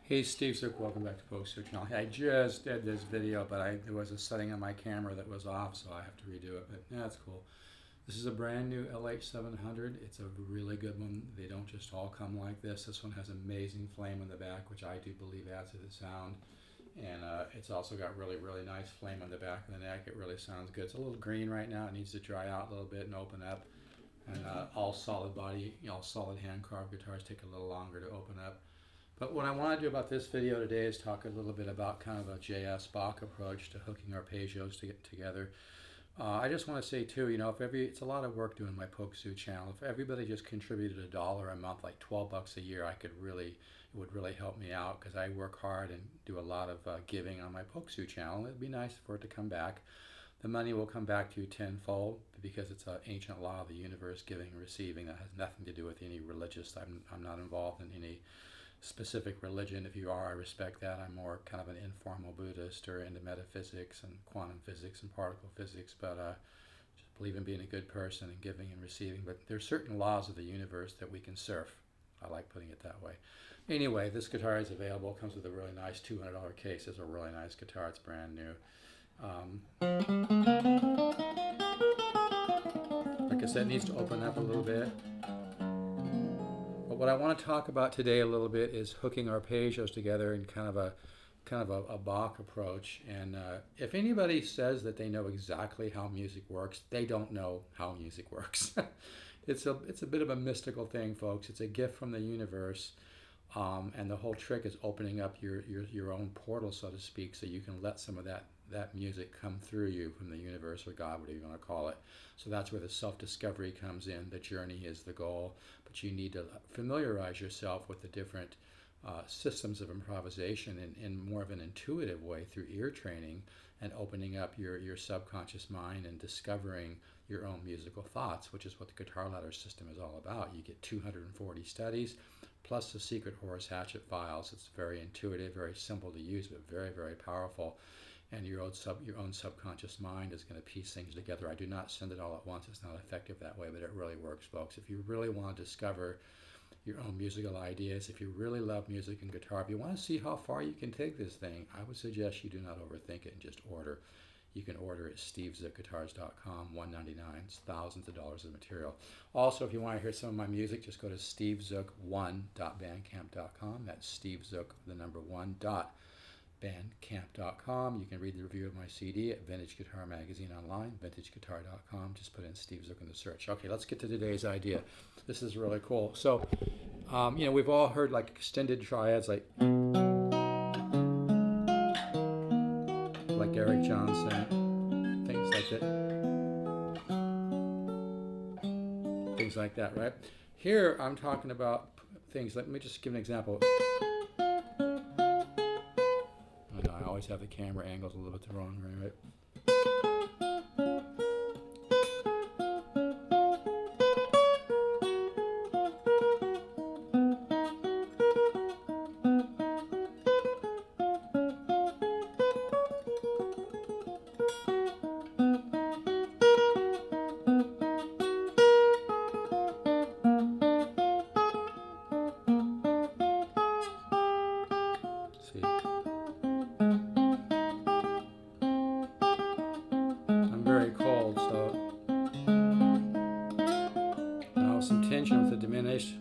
Hey Steve, so welcome back to Post Search Channel. Hey, I just did this video, but there was a setting on my camera that was off, so I have to redo it. But yeah, that's cool. This is a brand new LH700. It's a really good one. They don't just all come like this. This one has amazing flame in the back, which I do believe adds to the sound. And it's also got really nice flame on the back of the neck. It really sounds good. It's a little green right now. It needs to dry out a little bit and open up. And all solid body, all solid hand carved guitars take a little longer to open up. But what I want to do about this video today is talk a little bit about kind of a JS Bach approach to hooking arpeggios to get together. I just want to say too, it's a lot of work doing my Pokesoo channel. If everybody just contributed $1 a month, like 12 bucks a year, it would really help me out because I work hard and do a lot of giving on my Pokesoo channel. It'd be nice for it to come back. The money will come back to you tenfold because it's an ancient law of the universe, giving and receiving. That has nothing to do with any religious. I'm not involved in any specific religion. If you are, I respect that. I'm more kind of an informal Buddhist or into metaphysics and quantum physics and particle physics, but just believe in being a good person and giving and receiving. But there's certain laws of the universe that we can surf. I like putting it that way. Anyway, this guitar is available. It comes with a really nice $200 case. It's a really nice guitar. It's brand new. Like I said, it needs to open up a little bit. But what I want to talk about today a little bit is hooking arpeggios together in kind of a Bach approach. And if anybody says that they know exactly how music works, they don't know how music works. It's a bit of a mystical thing, folks. It's a gift from the universe. And the whole trick is opening up your own portal, so to speak, so you can let some of that music come through you from the universe or God, whatever you want to call it. So that's where the self-discovery comes in. The journey is the goal, but you need to familiarize yourself with the different systems of improvisation in more of an intuitive way through ear training and opening up your subconscious mind and discovering your own musical thoughts, which is what the guitar ladder system is all about. You get 240 studies plus the secret Horace Hatchet files. It's very intuitive, very simple to use, but very powerful. And your own subconscious mind is going to piece things together. I do not send it all at once. It's not effective that way, but it really works, folks. If you really want to discover your own musical ideas, if you really love music and guitar, if you want to see how far you can take this thing, I would suggest you do not overthink it and just order. You can order at stevezookguitars.com, $199. It's thousands of dollars of material. Also, if you want to hear some of my music, just go to stevezook1.bandcamp.com. That's stevezook, the number 1.bandcamp.com. You can read the review of my CD at Vintage Guitar Magazine online, vintageguitar.com. Just put in Steve Zook in the search. Okay, let's get to today's idea. This is really cool. So, we've all heard like extended triads, like Eric Johnson, things like that, right? Here I'm talking about things. Let me just give an example. I know I always have the camera angles a little bit the wrong way, right? Very cold, so now some tension with the diminished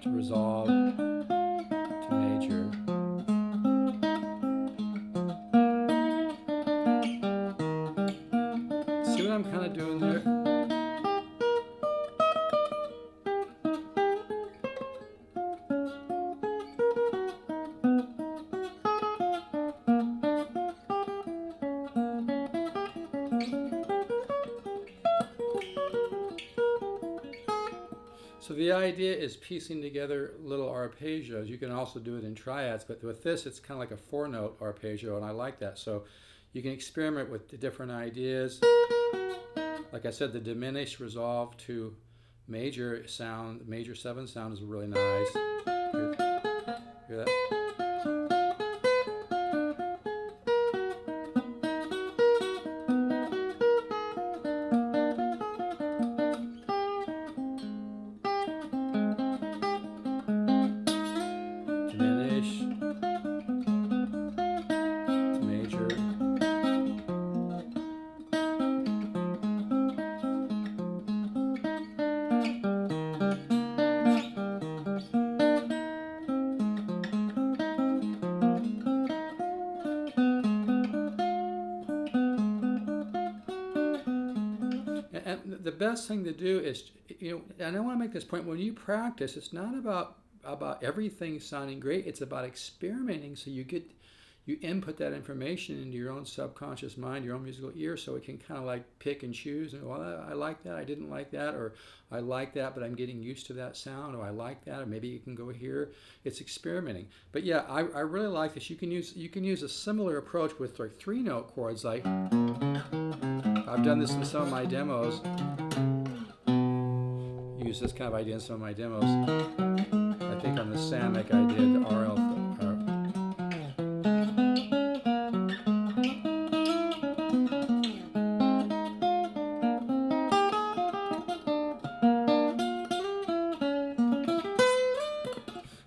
to resolve to major. See what I'm kind of doing there? So the idea is piecing together little arpeggios. You can also do it in triads, but with this, it's kind of like a 4-note arpeggio, and I like that. So you can experiment with the different ideas. Like I said, the diminished resolve to major sound, major 7 sound is really nice. Hear that? the best thing to do is, and I want to make this point, when you practice, it's not about everything sounding great. It's about experimenting, so you input that information into your own subconscious mind, your own musical ear, so it can kind of like pick and choose. And well, I like that, I didn't like that, or I like that, but I'm getting used to that sound, or I like that, or maybe you can go here. It's experimenting. But yeah, I really like this. You can use a similar approach with like 3-note chords. Like I've done this in some of my demos. Use this kind of idea in some of my demos. I think on the Samick I did the RL.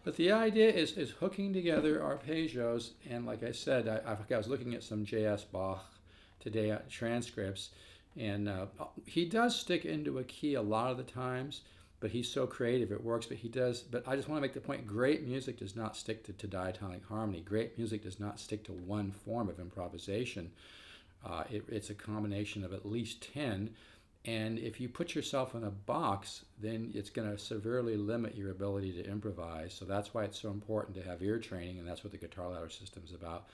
But the idea is hooking together arpeggios, and like I said, I was looking at some J.S. Bach today transcripts, and he does stick into a key a lot of the times, but he's so creative it works. But I just want to make the point: great music does not stick to diatonic harmony. Great music does not stick to one form of improvisation. It's a combination of at least 10. And if you put yourself in a box, then it's going to severely limit your ability to improvise. So that's why it's so important to have ear training, and that's what the guitar ladder system is about.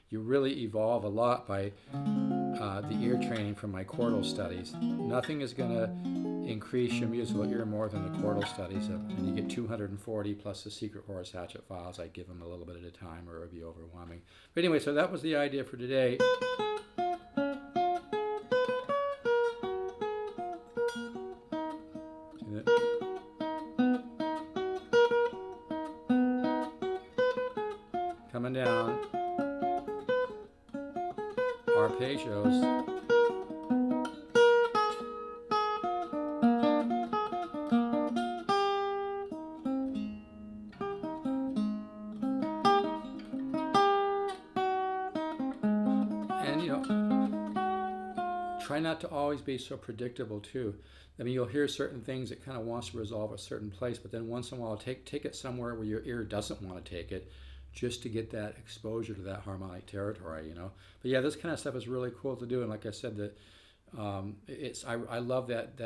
You really evolve a lot by the ear training from my chordal studies. Nothing is going to increase your musical ear more than the chordal studies. And you get 240 plus the secret Horace Hatchet files. I give them a little bit at a time, or it would be overwhelming. But anyway, so that was the idea for today. Coming down, arpeggios, and try not to always be so predictable too. I mean, you'll hear certain things that kind of wants to resolve a certain place, but then once in a while take it somewhere where your ear doesn't want to take it, just to get that exposure to that harmonic territory, But yeah, this kind of stuff is really cool to do, and like I said, that I love that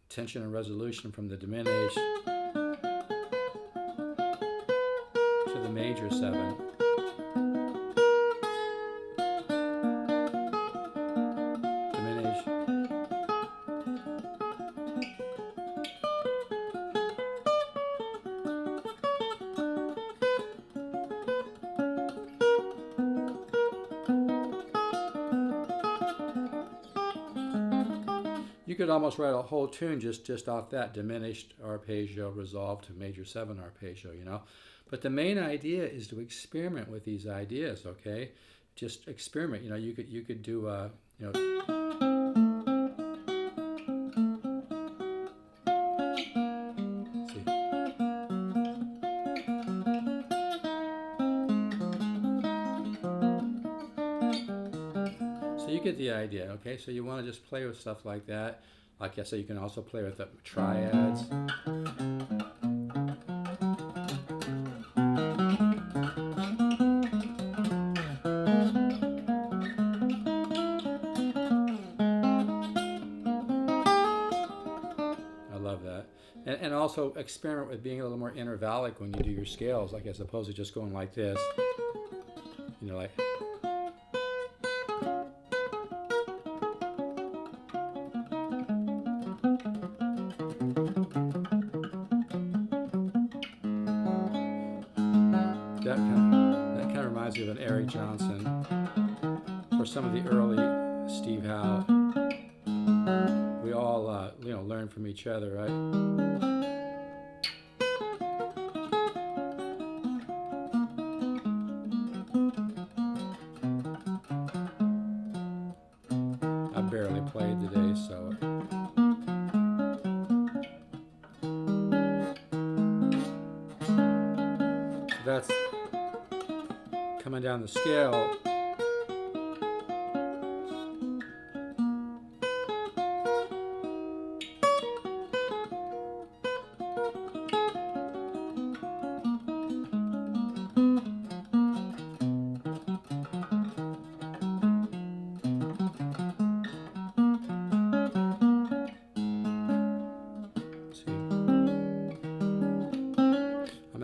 tension and resolution from the diminished to the major 7. Diminished. You could almost write a whole tune just off that diminished arpeggio resolved to major 7 arpeggio, But the main idea is to experiment with these ideas, okay? Just experiment. You could do see. So you get the idea, okay? So you want to just play with stuff like that. Like I said, you can also play with the triads. I love that. And also experiment with being a little more intervallic when you do your scales, like as opposed to just going like this. Like... That kind of reminds me of an Eric Johnson, or some of the early Steve Howe. We all, learn from each other, right? I barely played today, so... That's coming down the scale.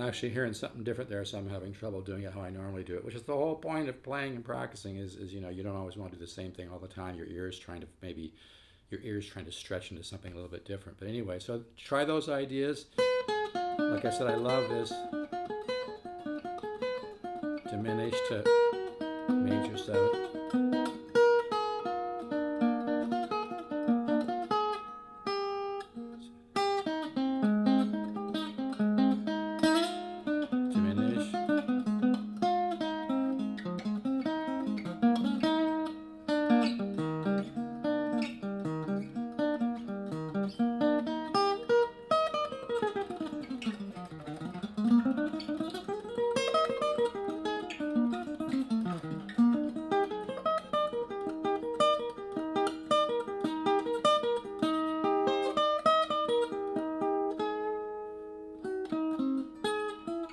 actually hearing something different there, so I'm having trouble doing it how I normally do it, which is the whole point of playing and practicing is you know, you don't always want to do the same thing all the time. Your ears trying to stretch into something a little bit different. But anyway, so try those ideas. Like I said, I love this diminished to major 7. Diminish.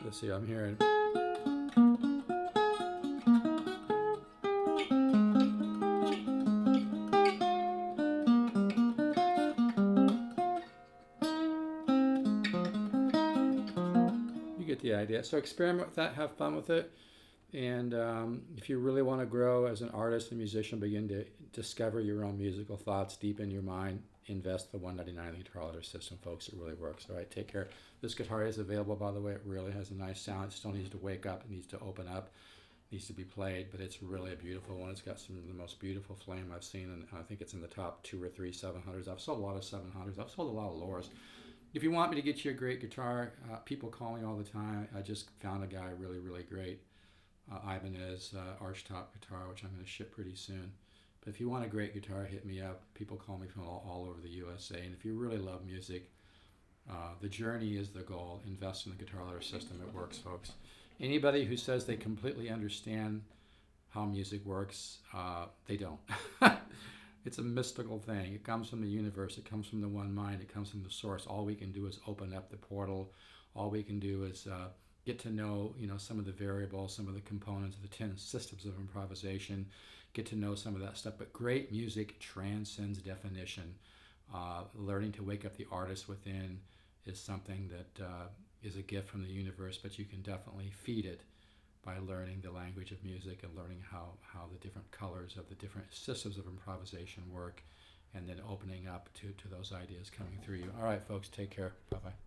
Let's see, I'm hearing. You get the idea. So experiment with that, have fun with it. And if you really want to grow as an artist and musician, begin to discover your own musical thoughts deep in your mind, invest the $199 guitar ladder system, folks. It really works. All right, take care. This guitar is available, by the way. It really has a nice sound. It still needs to wake up. It needs to open up. It needs to be played, but it's really a beautiful one. It's got some of the most beautiful flame I've seen, and I think it's in the top 2 or 3 700s. I've sold a lot of 700s. I've sold a lot of lowers. If you want me to get you a great guitar, people call me all the time. I just found a guy really, really great. Ibanez archtop guitar, which I'm going to ship pretty soon. But if you want a great guitar, hit me up. People call me from all over the USA. And if you really love music, the journey is the goal. Invest in the guitar ladder system. It works, folks. Anybody who says they completely understand how music works, they don't. It's a mystical thing. It comes from the universe. It comes from the one mind. It comes from the source. All we can do is open up the portal. All we can do is get to know, some of the variables, some of the components, the 10 systems of improvisation, get to know some of that stuff. But great music transcends definition. Learning to wake up the artist within is something that is a gift from the universe, but you can definitely feed it by learning the language of music and learning how the different colors of the different systems of improvisation work, and then opening up to those ideas coming through you. All right, folks, take care. Bye-bye.